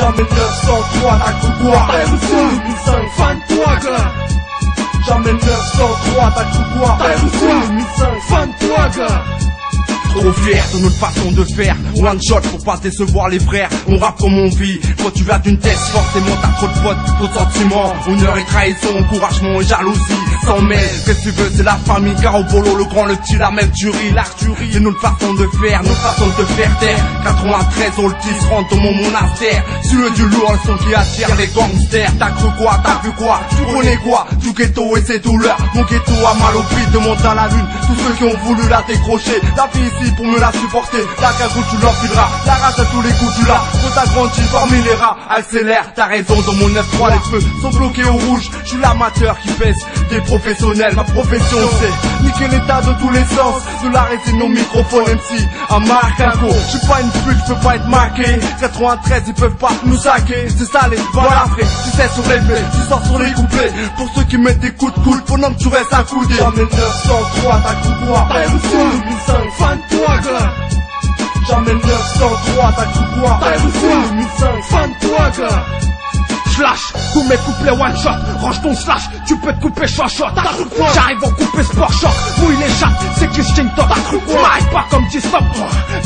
Jamais 903, t'as cru quoi? T'as cru 2005, fan de toi, gars. Jamais 903, t'as cru quoi? T'as cru 2005, fan de toi, gars. Trop fier de notre façon de faire. One shot pour pas décevoir les frères. On rappe comme on vit. Quand tu viens d'une tête, forcément t'as trop de potes, trop de sentiments. Honneur et trahison, encouragement et jalousie. Sans mêle, qu'est-ce que tu veux, c'est la famille. Car au bolo, le grand, le petit, la même tuerie. L'arturie, c'est notre façon de faire, notre façon de te faire taire. 93, on le 10 rentre dans mon monastère. Celui du lourd, le son qui attire les gangsters. T'as cru quoi, t'as vu quoi, tu connais quoi? Du ghetto et ses douleurs. Mon ghetto a mal au pied, demande à la lune. Tous ceux qui ont voulu la décrocher. La vie ici pour me la supporter. La cagoule tu l'enfileras. La rage à tous les coups tu l'as. Quand t'as grandi parmi les rats, accélère. T'as raison, dans mon 9-3 les feux sont bloqués au rouge. Je suis l'amateur qui pèse des professionnels. Ma profession c'est niquer l'état de tous les sens. De la résine au microphone MC à Marcaco. Je suis pas une pute, je peux pas être marqué. 93 ils peuvent pas nous saquer. C'est salé, voilà frais. Tu sais sur les faits, tu sors sur les couplets. Pour ceux qui mettent des coups de coude, pendant que tu restes accoudé. Jamais 903, t'as cru quoi? T'as cru 2005, fan de toi, gars. Jamais 903, t'as cru quoi? T'as cru 2005, fan de toi, gars. Slash, tous mes couplets one shot. Range ton slash, tu peux te couper shot. J'arrive en coupé sport choc. Mouille les chattes, c'est Christian Top. Tu m'arrives pas comme 10 stop.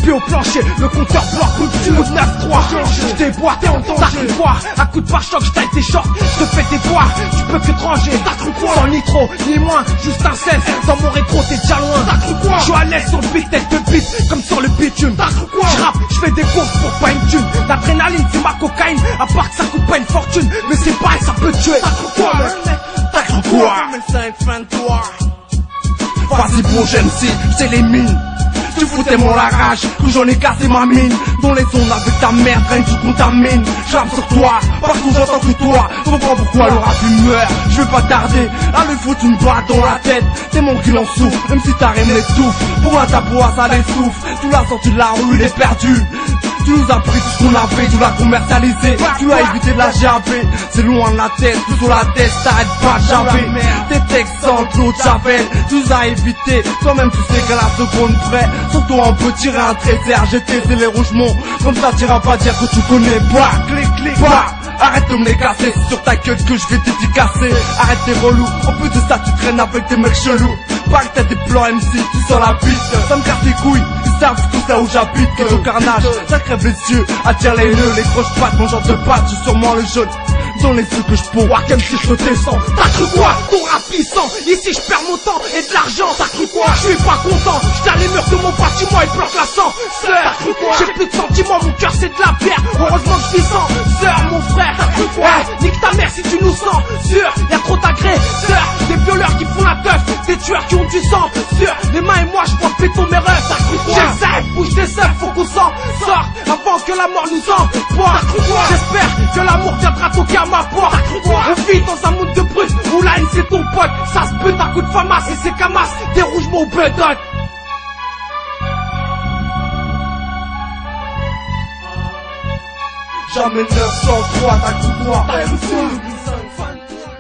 Puis au plancher, le compteur bloc. Coup de 9-3. J't'ai boité en danger. T'as cru quoi? À coup de pare-choc, j'taille tes shorts. J'te fais tes poires, tu peux que te ranger. T'as cru quoi? Sans ni trop, ni moins, juste un 16. Dans mon rétro, t'es déjà loin. T'as cru quoi? J'suis à l'aise sur le beat, tête de beat, comme sur le bitume. T'as cru quoi? J'rappe, j'fais des courses pour pas une thune. L'adrénaline, c'est ma cocaïne. À part que ça coûte pas une fortune. Mais c'est pareil, ça peut tuer. T'as cru quoi, mec? T'as cru quoi? 2005, fan de toi. Vas-y bon j'MC, c'est les mines. Tu foutais mon la rage, que j'en ai cassé ma mine. Dans les ondes avec ta merde, rien que tu contamines. J'rappe sur toi, partout j'entends que toi. Je comprends pourquoi le rap il meurt. Je vais pas tarder à lui foutre une balle dans la tête. C'est mon qu'il en souffre, même si ta rime l'étouffe. Pour moi ta bois ça l'essouffle. Tu l'as sorti de la rue, il est perdu. Tu nous as pris tout ce qu'on avait, tu l'as commercialisé. Tu as évité de la javer. C'est loin de la tête, tout sur la tête, t'arrêtes pas de javer. Tes textes sentent l'eau de javel. Tu nous as évité, toi-même tu sais qu'à la seconde près. Surtout on peut tirer un trait RGT, c'est les rougements. Comme ça t'iras pas dire que tu connais pas. Clic, clic, pas. Arrête de me les casser, c'est sur ta gueule que je vais dédicacer. Arrête tes relous, en plus de ça tu traînes avec des mecs chelous. Pas que t'as des plans MC, tu sors la piste. Ça me casse les couilles, ils savent tout ça où j'habite. Que au carnage, ça crève les yeux, attire les nœuds, les grosses pattes, mon genre de pattes, je suis sûrement le jaune. Dans les yeux que je peux, comme si je te descends. T'as cru quoi? Ton rap puissant. Ici je perds mon temps et de l'argent. T'as cru quoi? Je suis pas content. J'tiens les murs de mon bâtiment et bloque la sang. Sœur, j'ai plus de sentiments, mon cœur c'est de la bière. Heureusement que je vis sans. Sœur, mon frère, t'as cru quoi? Nique ta mère si tu nous sens. Sûr, y'a trop d'agresseurs, des violeurs qui font la teuf, des tueurs qui ont du sang. Sûr, les mains et moi je vois péter mes rêves. T'as cru quoi? J'essaie, bouge tes sœurs, faut qu'on s'en sorte avant que la mort nous emporte. T'as cru quoi? J'espère que l'amour viendra toquer à ma porte. On vit dans un monde de brut où la haine c'est ton pote. Ça se bute à coups de famas et c'est camas. Des rougements au bedon. Jamais 903, t'as cru quoi? T'as cru 2005, fan de toi.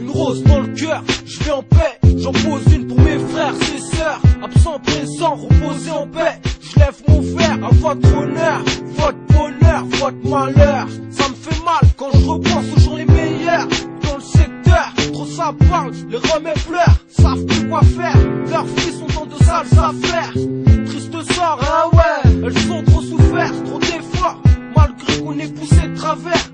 Une rose dans le cœur, je vais en paix. J'en pose une pour mes frères et sœurs. Absent, présent, reposé en paix. Je lève mon verre à votre honneur. Votre bonheur, votre malheur. Ça me fait mal quand je repense aux jours les meilleurs. Dans le secteur, trop ça parle, les remets pleurent. Savent plus quoi faire, leurs filles sont dans de sales affaires. Triste sort, ah ouais, elles sont trop souffert, trop d'efforts. Malgré qu'on ait poussé de travers.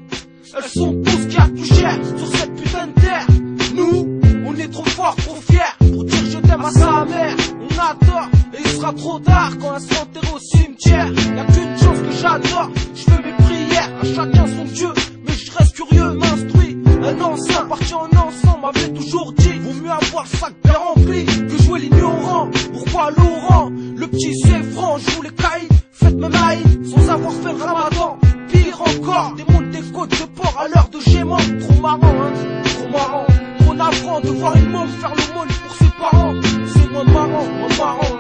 Elles sont tout ce qu'il y a de plus cher sur cette putain de terre. Nous, on est trop forts, trop fiers pour dire je t'aime à sa mère. On a tort et il sera trop tard quand elle sera enterrée au cimetière. Y'a qu'une chose que j'adore, je fais mes prières à chacun son Dieu. Mais je reste curieux, m'instruis. Un ancien parti en ensemble m'avait toujours dit vaut mieux avoir le sac bien rempli que jouer l'ignorant. Pourquoi Laurent? Le petit c'est franc, joue les caïds. Faites même haït sans avoir fait le ramadan. Pire encore, des mondes des côtes de port à l'heure de Gément. Trop marrant, hein, trop marrant. Trop navrant de voir une môme faire le monde pour ses parents. C'est moins marrant, hein.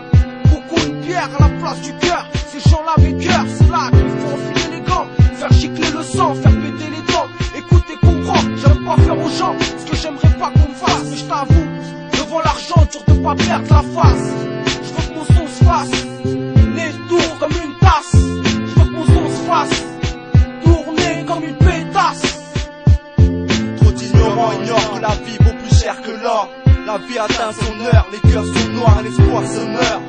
Beaucoup de bière à la place du cœur. pas perdre la face. Je veux que mon son se fasse nez tour comme une tasse. Je veux que mon son se fasse tourner comme une pétasse. Trop d'ignorants ignorent que la vie vaut plus cher que l'or. La vie atteint son heure, les cœurs sont noirs, l'espoir se meurt.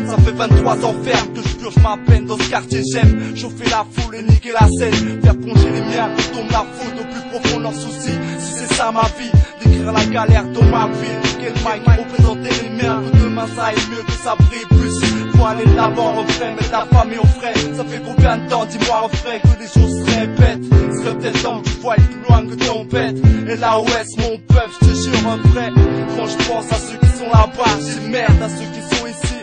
Ça fait 23 ans ferme que je purge ma peine dans ce quartier. J'aime chauffer la foule et niquer la scène, faire plonger les miens, tombe la faute au plus profond de leurs soucis. Si c'est ça ma vie, décrire la galère dans ma ville, niquer le mic, représenter les miens. Que demain ça aille mieux, que ça brille plus. Faut aller de l'avant, refrain, mettre la famille au frais. Ça fait combien de temps, dis-moi refrain, que les choses se répètent. Serait peut-être temps que tu vois aller plus loin que ton bête. Et là OS mon peuple, je te jure un vrai. Quand je pense à ceux qui sont là-bas, j'ai merde à ceux qui sont ici.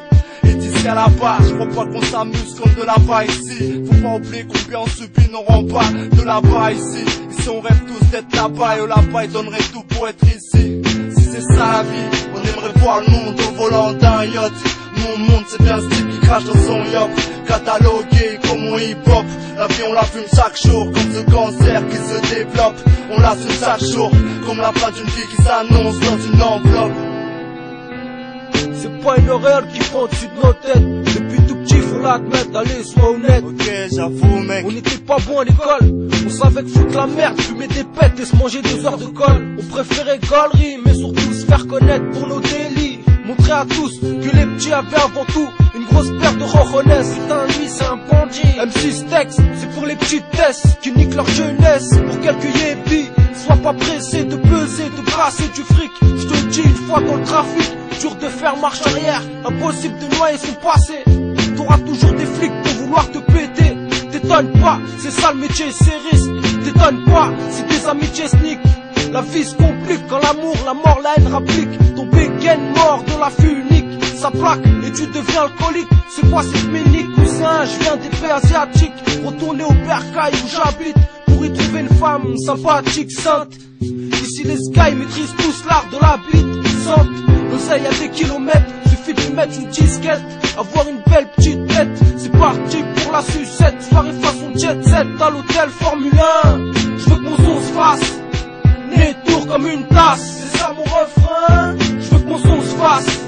Et d'ici à là-bas, je crois pas qu'on s'amuse comme de là-bas ici. Faut pas oublier combien on subit nos remparts de là-bas ici. Ici on rêve tous d'être là-bas et là-bas ils donneraient tout pour être ici. Si c'est ça la vie, on aimerait voir le monde au volant d'un yacht. Mon monde c'est bien ce type qui crache dans son yop. Catalogué comme mon hip-hop. La vie on la fume chaque jour comme ce cancer qui se développe. On la fume chaque jour comme la fin d'une vie qui s'annonce dans une enveloppe. C'est pas une horreur qui font au-dessus de nos têtes. Depuis tout petit faut l'admettre, allez sois honnête. Ok j'avoue mec, on n'était pas bon à l'école. On savait que foutre la merde, fumer des pètes et se manger 2 heures de colle. On préférait gaulerie mais surtout se faire connaître pour nos délits. Montrer à tous que les petits avaient avant tout une grosse paire de rojones. Putain lui c'est un bandit. M6 texte, c'est pour les petites testes qui niquent leur jeunesse. Pour quelques yébis, sois pas pressé de peser, de brasser du fric. Je te dis une fois dans le trafic, dur de faire marche arrière, impossible de noyer son passé. T'auras toujours des flics pour vouloir te péter. T'étonnes pas, c'est ça le métier, c'est risque. T'étonnes pas, c'est des amitiés sneak. La vie se complique quand l'amour, la mort, la haine rapplique. Ton bégaine mort de la fût unique, ça plaque et tu deviens alcoolique. C'est quoi cette ménique, cousin? Je viens des pays asiatiques, retourner au bercail où j'habite pour y trouver une femme sympathique, sainte. Ici les skies maîtrisent tous l'art de la bite sainte. L'oseille à des kilomètres, suffit de lui mettre une disquette. Avoir une belle petite tête, c'est parti pour la sucette. Soirée façon jet set à l'hôtel Formule 1. Je veux que mon son se fasse nez tour comme une tasse. C'est ça mon refrain. Je veux que mon son se fasse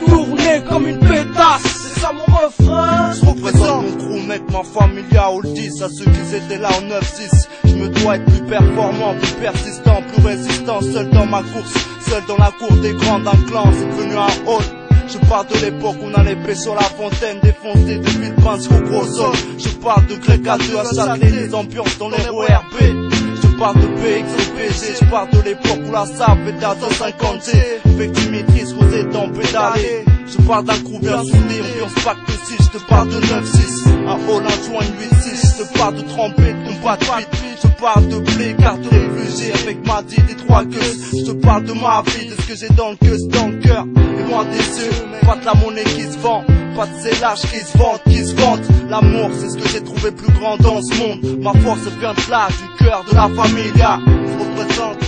tourner comme une pétasse. C'est ça mon refrain. Je représente mon crew mec, ma familia au 10. À ceux qui étaient là en 9-6. Je me dois être plus performant, plus persistant, plus résistant. Seul dans ma course, seul dans la cour des grands d'un clan. C'est devenu un hall. Je parle de l'époque où on allait pêcher sur la fontaine, défoncer des fils de pince jusqu'au gros sol. Je parle de Grec à 2 à Châtelet, les ambiances dans les ORB. Je parle de PX au PG, je parle de l'époque où la sable était à 150G. Fait que tu maîtrises qu'on est dans pédalé. Je parle d'un crew bien soudé, ambiance pacte 6. Je te parle de 9-6, un hall, un joint, une 8-6. Je te parle de trempé, de combat de vite. Je parle de blé, carte de réfugié avec ma dit des 3 queues. Je te parle de ma vie, de ce que j'ai dans le queue, dans le cœur. Et loin des yeux, pas de la monnaie qui se vend, pas de ces lâches qui se vendent, L'amour c'est ce que j'ai trouvé plus grand dans ce monde. Ma force vient de là, du cœur de la familia. Je représente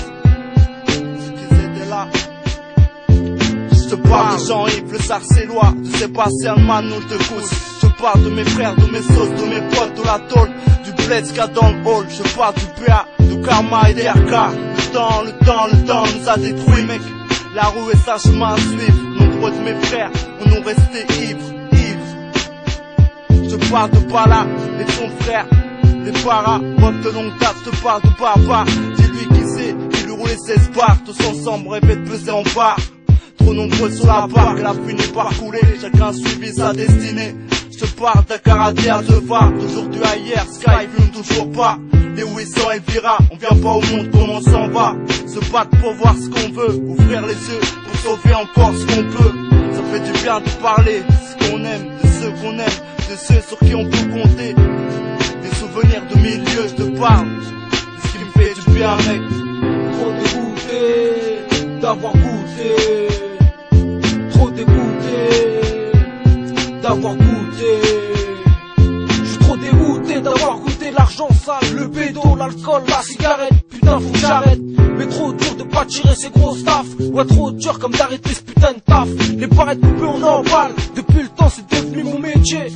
ceux qui étaient là. Je te parle de Jean-Yves, le Sarcellois, de Sébastien Manou de Cousse. Je parle de mes frères, de mes sauces, de mes potes, de la tôle, du bled qu'il y a dans le hall. Je parle du PA, de Karma et des RK. Le temps nous a détruits mec. La rue est sa chemin à suivre. Nombreux de mes frères on nous resté ivres. Je parle de Bala et ton frère, les paras, ref de longue date, je te parle de papa. Dis-lui qui c'est, qui lui roulait 16 barres. Tous ensemble rêvaient de peser en barre. Trop nombreux sur la barre, elle a fini par couler. Chacun suivi sa destinée. Je te parle d'un karaté à 2 var. D'aujourd'hui à hier, Sky fume toujours pas. Les 800 Elvira, on vient pas au monde comme on s'en va. Se battre pour voir ce qu'on veut, ouvrir les yeux pour sauver encore ce qu'on peut. Ça fait du bien de parler de ce qu'on aime, de ceux qu'on aime, de ceux sur qui on peut compter. Des souvenirs de milieu, je te parle de ce qui me fait du bien mec. Trop dégoûté d'avoir goûté. Trop dégoûté d'avoir goûté. Je suis trop dégoûté d'avoir goûté l'argent sale, le bédo, l'alcool, la cigarette. Putain faut que j'arrête. Mais trop dur de pas tirer ces gros staff. Ouais trop dur comme d'arrêter ce putain de taf. Les barrettes coupées on emballe. Depuis le temps c'est devenu mon métier.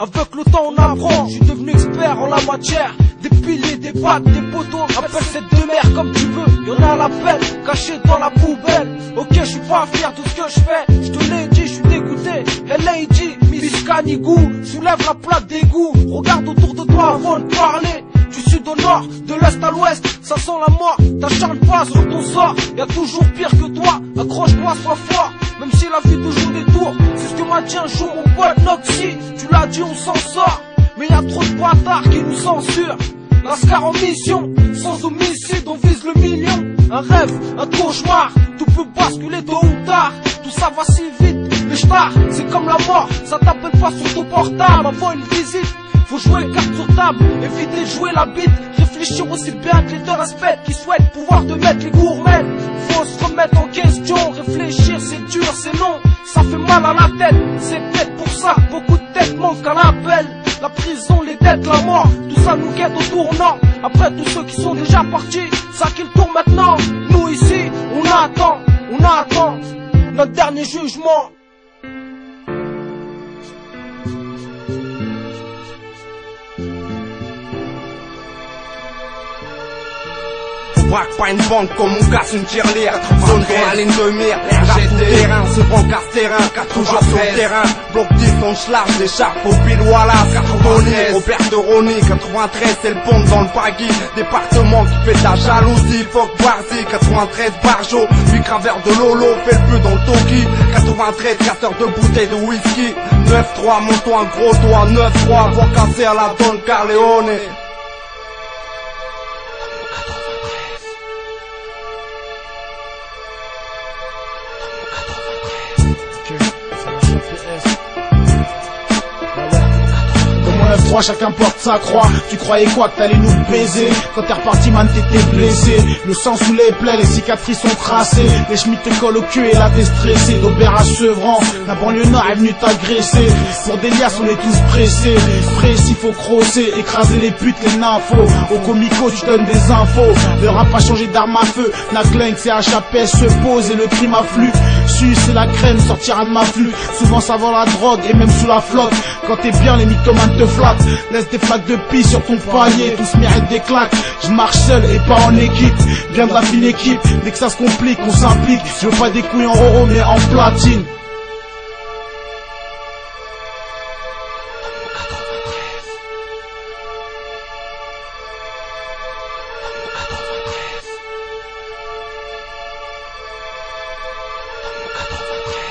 Avec le temps on apprend, je suis devenu expert en la matière. Des piliers, des battes, des poteaux, appelle cette demeure comme tu veux. Y'en a à l'appel, caché dans la poubelle. Ok, je suis pas fier de ce que je fais, je te l'ai dit, je suis dégoûté. L.A.G, Miss Canigou, soulève la plaque d'égout. Regarde autour de toi avant de parler. Du sud au nord, de l'est à l'ouest, ça sent la mort. T'acharnes pas sur ton sort, y'a toujours pire que toi. Accroche-toi, sois fort, même si la vie te joue des tours. C'est ce que m'a dit un jour mon pote Noxy. Tu l'as dit, on s'en sort, mais y'a trop de bâtards qui nous censurent. Lascar en mission, sans homicide, on vise le million. Un rêve, un cauchemar, tout peut basculer tôt ou tard. Tout ça va si vite, les stars, c'est comme la mort. Ça t'appelle pas sur ton portable avant une visite. Faut jouer carte sur table, éviter de jouer la bite. Réfléchir aussi bien que les deux aspects qui souhaitent pouvoir te mettre les gourmets. Faut se remettre en question, réfléchir c'est dur, c'est long. Ça fait mal à la tête, c'est peut-être pour ça beaucoup de têtes manquent à l'appel. La prison, les dettes, la mort, tout ça nous guette au tournant. Après tous ceux qui sont déjà partis, ça qui le tourne maintenant. Nous ici, on attend notre dernier jugement. Braque pas une banque comme on casse une tirelire. Zone dans la ligne de mire, garde tout terrain, se brancard terrain, toujours sur le terrain. Bloc 10, on se large, l'écharpe au pile Wallace. Tony, Robert de Rony, 93, c'est le pont dans le Pagui. Département qui fait de la jalousie, fuck Barzi, 93 Barjo, 8 graveurs de Lolo, fait le peu dans le Toki. 93, casseur de bouteilles de whisky. 9-3, monte-toi un gros doigt, 9-3, voix cassée à la Don Carleone. Chacun porte sa croix. Tu croyais quoi, que t'allais nous baiser? Quand t'es reparti, man, t'étais blessé. Le sang sous les plaies, les cicatrices sont tracées. Les chemises te collent au cul et là t'es stressé. D'Aubert à Sevran, la banlieue nord est venue t'agresser. Pour des liasses, on est tous pressés. Précis, faut crosser, écraser les putes, les nymphos. Au comico, tu donnes des infos. Le rap a changé d'arme à feu. Nakling, c'est HAPS, se pose et le crime afflue. Suce, c'est la crème, sortira de ma flûte. Souvent ça vend la drogue et même sous la flotte. Quand t'es bien, les mythomanes te flattent. Laisse des flaques de pisse sur ton palier, tous méritent des claques. Je marche seul et pas en équipe. Bien de la fine équipe, dès que ça se complique, on s'implique. Je veux pas des couilles en oro mais en platine.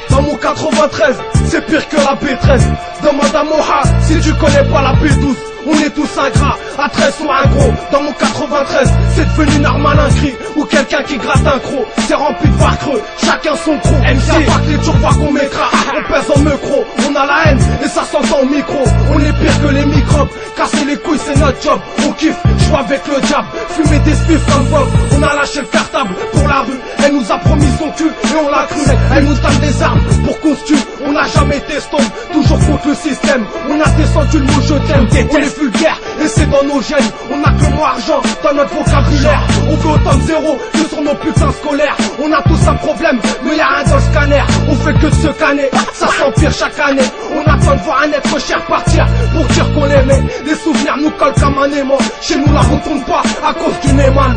Dans mon 93, c'est pire que la B13. Demande à Moha si tu connais pas la B12. On est tous ingrats, à 13 ou un gros. Dans mon 93, c'est devenu une arme à l'incrit. Ou quelqu'un qui gratte un croc. C'est rempli de var creux, chacun son croc. MC, pas que les turbois qu'on mettra. On pèse en micro, on a la haine et ça s'entend au micro. On est pire que les microbes, casser les couilles c'est notre job. On kiffe, joue avec le diable, fumer des spiffs comme Bob. On a lâché le cartable pour la rue. Elle nous a promis son cul et on l'a cru. Elle nous donne des armes pour qu'on se tue. On n'a jamais été stomp, toujours contre le système. On a descendu le mot je t'aime. On est vulgaire et c'est dans nos gènes. On a que le mot argent dans notre vocabulaire. On veut autant de zéro que sur nos putains scolaires. On a tous un problème, mais y'a rien dans le scanner. On fait que de se canner, ça s'empire chaque année. On attend de voir un être cher partir pour dire qu'on l'aimait. Les souvenirs nous collent comme un aimant. Chez nous la retourne pas à cause du Neyman.